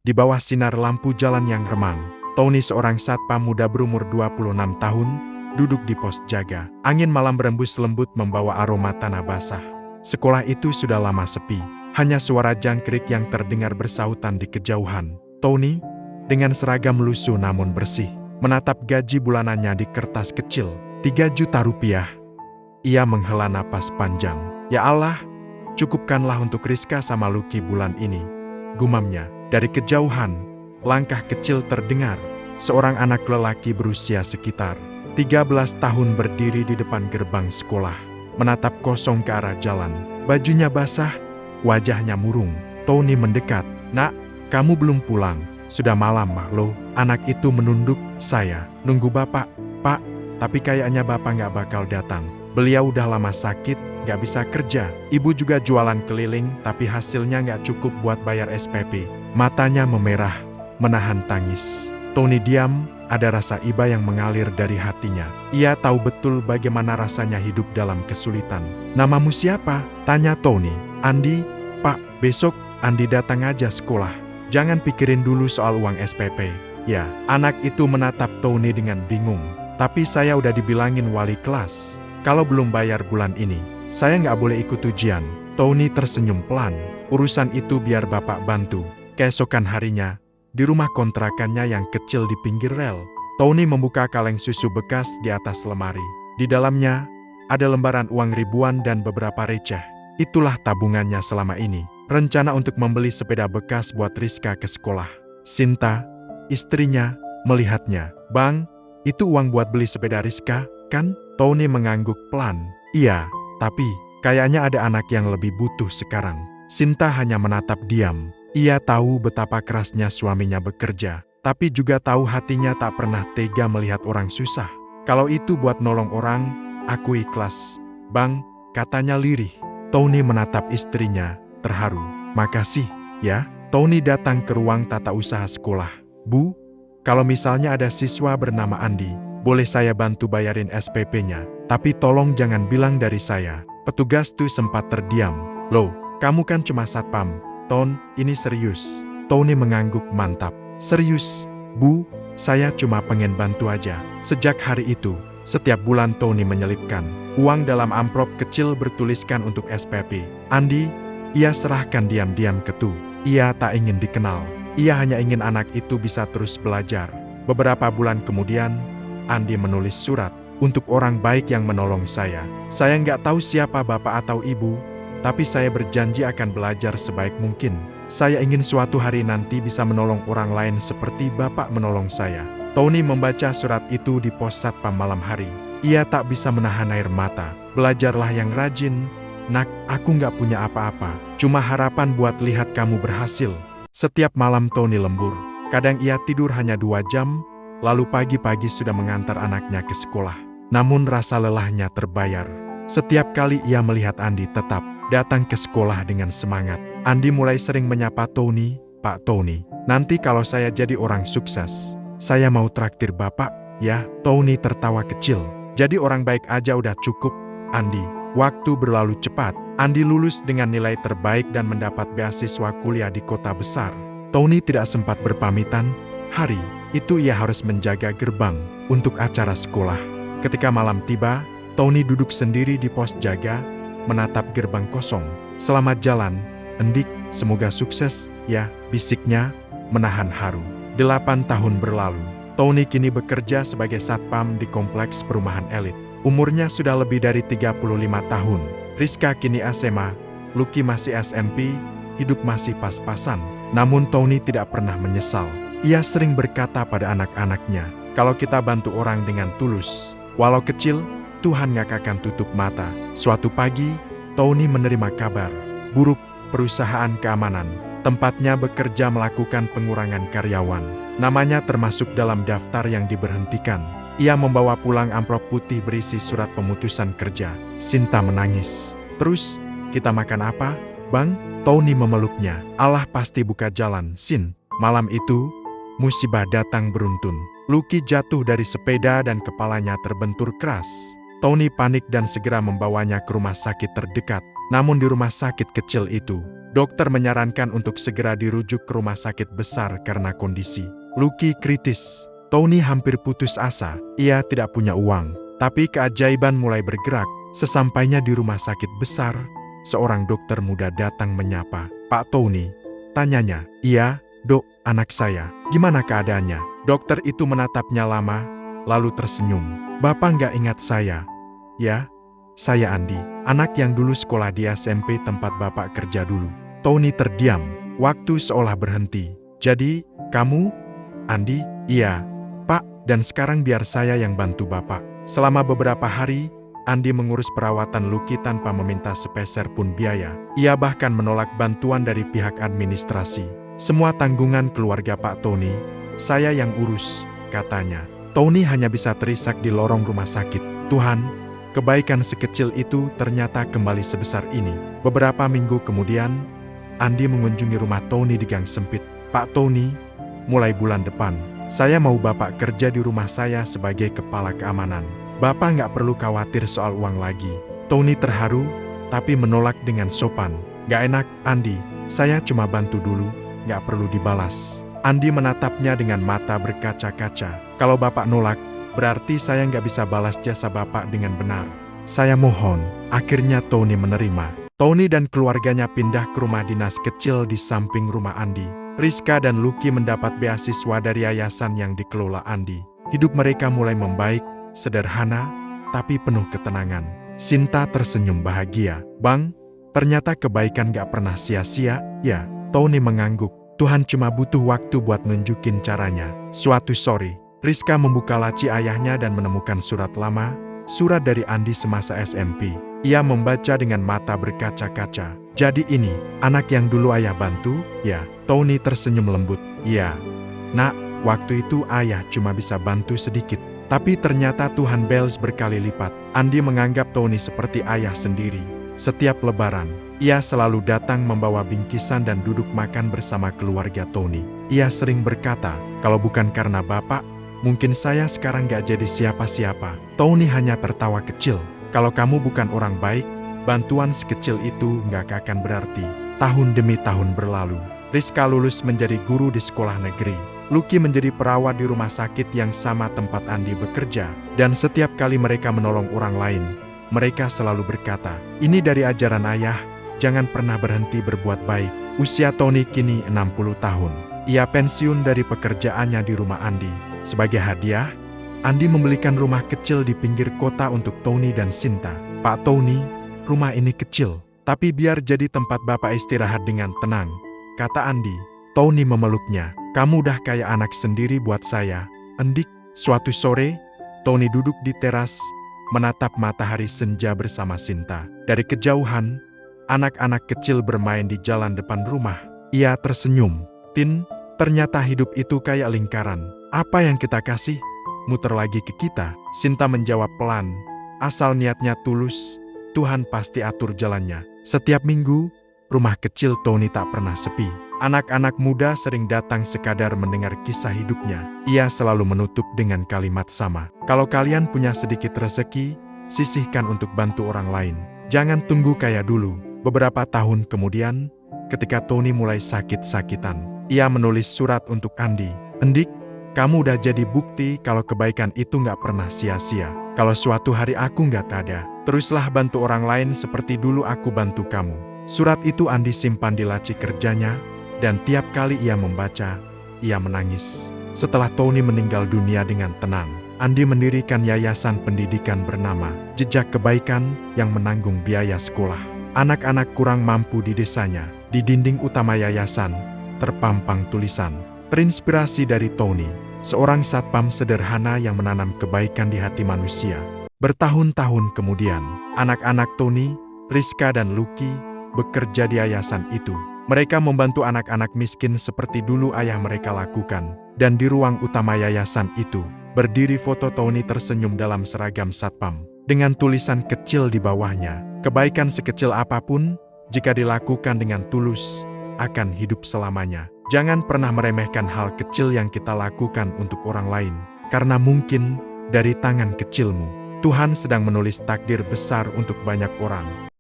Di bawah sinar lampu jalan yang remang, Tony, seorang satpam muda berumur 26 tahun, duduk di pos jaga. Angin malam berembus lembut membawa aroma tanah basah. Sekolah itu sudah lama sepi, hanya suara jangkrik yang terdengar bersahutan di kejauhan. Tony, dengan seragam lusuh namun bersih, menatap gaji bulanannya di kertas kecil, 3 juta rupiah. Ia menghela napas panjang. Ya Allah, cukupkanlah untuk Rizka sama Lucky bulan ini, gumamnya. Dari kejauhan, langkah kecil terdengar. Seorang anak lelaki berusia sekitar 13 tahun berdiri di depan gerbang sekolah, menatap kosong ke arah jalan. Bajunya basah, wajahnya murung. Tony mendekat. "Nak, kamu belum pulang? Sudah malam, Mahlo." Anak itu menunduk. "Saya nunggu Bapak, Pak. Tapi kayaknya Bapak nggak bakal datang. Beliau udah lama sakit, nggak bisa kerja. Ibu juga jualan keliling, tapi hasilnya nggak cukup buat bayar SPP." Matanya memerah, menahan tangis. Tony diam, ada rasa iba yang mengalir dari hatinya. Ia tahu betul bagaimana rasanya hidup dalam kesulitan. "Namamu siapa?" tanya Tony. "Andi, Pak. Besok Andi datang aja sekolah. Jangan pikirin dulu soal uang SPP. Ya." Anak itu menatap Tony dengan bingung. "Tapi saya udah dibilangin wali kelas, kalau belum bayar bulan ini, saya nggak boleh ikut ujian." Tony tersenyum pelan. "Urusan itu biar Bapak bantu." Keesokan harinya, di rumah kontrakannya yang kecil di pinggir rel, Tony membuka kaleng susu bekas di atas lemari. Di dalamnya, ada lembaran uang ribuan dan beberapa receh. Itulah tabungannya selama ini. Rencana untuk membeli sepeda bekas buat Rizka ke sekolah. Sinta, istrinya, melihatnya. "Bang, itu uang buat beli sepeda Rizka, kan?" Tony mengangguk pelan. "Iya, tapi kayaknya ada anak yang lebih butuh sekarang." Sinta hanya menatap diam. Ia tahu betapa kerasnya suaminya bekerja, tapi juga tahu hatinya tak pernah tega melihat orang susah. "Kalau itu buat nolong orang, aku ikhlas, Bang," katanya lirih. Tony menatap istrinya, terharu. "Makasih, ya." Tony datang ke ruang tata usaha sekolah. "Bu, kalau misalnya ada siswa bernama Andi, boleh saya bantu bayarin SPP-nya, tapi tolong jangan bilang dari saya." Petugas tuh sempat terdiam. "Loh, kamu kan cuma satpam, Ton, ini serius." Tony mengangguk mantap. "Serius, Bu, saya cuma pengen bantu aja." Sejak hari itu, setiap bulan Tony menyelipkan uang dalam amplop kecil bertuliskan untuk SPP. Andi, ia serahkan diam-diam ke Tu. Ia tak ingin dikenal. Ia hanya ingin anak itu bisa terus belajar. Beberapa bulan kemudian, Andi menulis surat. "Untuk orang baik yang menolong saya. Saya nggak tahu siapa bapak atau ibu, tapi saya berjanji akan belajar sebaik mungkin. Saya ingin suatu hari nanti bisa menolong orang lain seperti Bapak menolong saya." Tony membaca surat itu di pos satpam malam hari. Ia tak bisa menahan air mata. "Belajarlah yang rajin, Nak. Aku nggak punya apa-apa, cuma harapan buat lihat kamu berhasil." Setiap malam Tony lembur. Kadang ia tidur hanya 2 jam, lalu pagi-pagi sudah mengantar anaknya ke sekolah. Namun rasa lelahnya terbayar. Setiap kali ia melihat Andi tetap datang ke sekolah dengan semangat. Andi mulai sering menyapa Tony, "Pak Tony, nanti kalau saya jadi orang sukses, saya mau traktir Bapak, ya." Tony tertawa kecil. "Jadi orang baik aja udah cukup, Andi." Waktu berlalu cepat. Andi lulus dengan nilai terbaik dan mendapat beasiswa kuliah di kota besar. Tony tidak sempat berpamitan. Hari itu ia harus menjaga gerbang untuk acara sekolah. Ketika malam tiba, Tony duduk sendiri di pos jaga, menatap gerbang kosong. "Selamat jalan, Endik, semoga sukses, ya," bisiknya, menahan haru. 8 tahun berlalu. Tony kini bekerja sebagai satpam di kompleks perumahan elit. Umurnya sudah lebih dari 35 tahun. Rizka kini SMA, Lucky masih SMP, hidup masih pas-pasan. Namun Tony tidak pernah menyesal. Ia sering berkata pada anak-anaknya, "Kalau kita bantu orang dengan tulus, walau kecil, Tuhan gak akan tutup mata." Suatu pagi, Tony menerima kabar buruk. Perusahaan keamanan tempatnya bekerja melakukan pengurangan karyawan. Namanya termasuk dalam daftar yang diberhentikan. Ia membawa pulang amplop putih berisi surat pemutusan kerja. Sinta menangis. "Terus, kita makan apa, Bang?" Tony memeluknya. "Allah pasti buka jalan, Sin." Malam itu, musibah datang beruntun. Lucky jatuh dari sepeda dan kepalanya terbentur keras. Tony panik dan segera membawanya ke rumah sakit terdekat. Namun di rumah sakit kecil itu, Dokter menyarankan untuk segera dirujuk ke rumah sakit besar karena kondisi Lucky kritis. Tony hampir putus asa. Ia tidak punya uang. Tapi keajaiban mulai bergerak. Sesampainya di rumah sakit besar, seorang dokter muda datang menyapa. "Pak Tony," tanyanya. "Iya, Dok, anak saya. Gimana keadaannya?" Dokter itu menatapnya lama, lalu tersenyum. "Bapak nggak ingat saya?" "Ya, saya Andi, anak yang dulu sekolah di SMP tempat Bapak kerja dulu." Tony terdiam. Waktu seolah berhenti. "Jadi, kamu, Andi?" "Iya, Pak, dan sekarang biar saya yang bantu Bapak." Selama beberapa hari, Andi mengurus perawatan Lucky tanpa meminta sepeser pun biaya. Ia bahkan menolak bantuan dari pihak administrasi. "Semua tanggungan keluarga Pak Tony, saya yang urus," katanya. Tony hanya bisa terisak di lorong rumah sakit. Tuhan, kebaikan sekecil itu ternyata kembali sebesar ini. Beberapa minggu kemudian, Andi mengunjungi rumah Tony di gang sempit. "Pak Tony, mulai bulan depan, saya mau Bapak kerja di rumah saya sebagai kepala keamanan. Bapak nggak perlu khawatir soal uang lagi." Tony terharu, tapi menolak dengan sopan. "Nggak enak, Andi, saya cuma bantu dulu, nggak perlu dibalas." Andi menatapnya dengan mata berkaca-kaca. "Kalau Bapak nolak, berarti saya nggak bisa balas jasa Bapak dengan benar. Saya mohon." Akhirnya Tony menerima. Tony dan keluarganya pindah ke rumah dinas kecil di samping rumah Andi. Rizka dan Lucky mendapat beasiswa dari yayasan yang dikelola Andi. Hidup mereka mulai membaik, sederhana, tapi penuh ketenangan. Sinta tersenyum bahagia. "Bang, ternyata kebaikan gak pernah sia-sia, ya?" Tony mengangguk. "Tuhan cuma butuh waktu buat nunjukin caranya." Suatu sore, Rizka membuka laci ayahnya dan menemukan surat lama, surat dari Andi semasa SMP. Ia membaca dengan mata berkaca-kaca. "Jadi ini, anak yang dulu ayah bantu, ya?" Tony tersenyum lembut. "Iya, Nak, waktu itu ayah cuma bisa bantu sedikit. Tapi ternyata Tuhan balas berkali lipat." Andi menganggap Tony seperti ayah sendiri. Setiap lebaran, ia selalu datang membawa bingkisan dan duduk makan bersama keluarga Tony. Ia sering berkata, "Kalau bukan karena Bapak, mungkin saya sekarang gak jadi siapa-siapa." Tony hanya tertawa kecil. "Kalau kamu bukan orang baik, bantuan sekecil itu gak akan berarti." Tahun demi tahun berlalu. Rizka lulus menjadi guru di sekolah negeri. Lucky menjadi perawat di rumah sakit yang sama tempat Andi bekerja. Dan setiap kali mereka menolong orang lain, mereka selalu berkata, "Ini dari ajaran ayah, jangan pernah berhenti berbuat baik." Usia Tony kini 60 tahun. Ia pensiun dari pekerjaannya di rumah Andi. Sebagai hadiah, Andi membelikan rumah kecil di pinggir kota untuk Tony dan Sinta. "Pak Tony, rumah ini kecil, tapi biar jadi tempat Bapak istirahat dengan tenang," kata Andi. Tony memeluknya. "Kamu udah kayak anak sendiri buat saya, Endik." Suatu sore, Tony duduk di teras, menatap matahari senja bersama Sinta. Dari kejauhan, anak-anak kecil bermain di jalan depan rumah. Ia tersenyum. "Tin, ternyata hidup itu kayak lingkaran. Apa yang kita kasih, muter lagi ke kita." Sinta menjawab pelan, "Asal niatnya tulus, Tuhan pasti atur jalannya." Setiap minggu, rumah kecil Tony tak pernah sepi. Anak-anak muda sering datang sekadar mendengar kisah hidupnya. Ia selalu menutup dengan kalimat sama. "Kalau kalian punya sedikit rezeki, sisihkan untuk bantu orang lain. Jangan tunggu kaya dulu." Beberapa tahun kemudian, ketika Tony mulai sakit-sakitan, ia menulis surat untuk Andi. "Endik, kamu udah jadi bukti kalau kebaikan itu gak pernah sia-sia. Kalau suatu hari aku gak ada, teruslah bantu orang lain seperti dulu aku bantu kamu." Surat itu Andi simpan di laci kerjanya, dan tiap kali ia membaca, ia menangis. Setelah Tony meninggal dunia dengan tenang, Andi mendirikan yayasan pendidikan bernama Jejak Kebaikan yang menanggung biaya sekolah anak-anak kurang mampu di desanya. Di dinding utama yayasan, terpampang tulisan, "Terinspirasi dari Tony, seorang satpam sederhana yang menanam kebaikan di hati manusia." Bertahun-tahun kemudian, anak-anak Tony, Rizka dan Lucky bekerja di yayasan itu. Mereka membantu anak-anak miskin seperti dulu ayah mereka lakukan. Dan di ruang utama yayasan itu, berdiri foto Tony tersenyum dalam seragam satpam, dengan tulisan kecil di bawahnya, "Kebaikan sekecil apapun, jika dilakukan dengan tulus, akan hidup selamanya." Jangan pernah meremehkan hal kecil yang kita lakukan untuk orang lain, karena mungkin dari tangan kecilmu, Tuhan sedang menulis takdir besar untuk banyak orang.